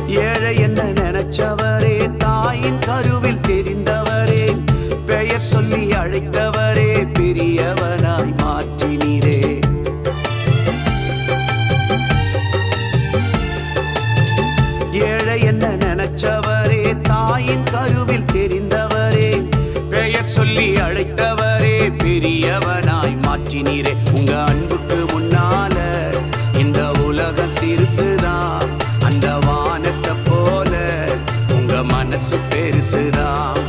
ஏழை என்ன நினைச்சவரே, தாயின் கருவில் தெரிந்தவரே, பெயர் சொல்லி அழைத்தவரே, பெரியவனாய் மாற்றினீரே. ஏழை என்ன நினைச்சவரே, தாயின் கருவில் தெரிந்தவரே, பெயர் சொல்லி அழைத்தவரே, பெரியவனாய் மாற்றினீரே. உங்க அன்புக்கு முன்னால இந்த உலகம் சிறுசுதான், அந்த வானத்தை போல உங்க மனசு பெருசுதான்.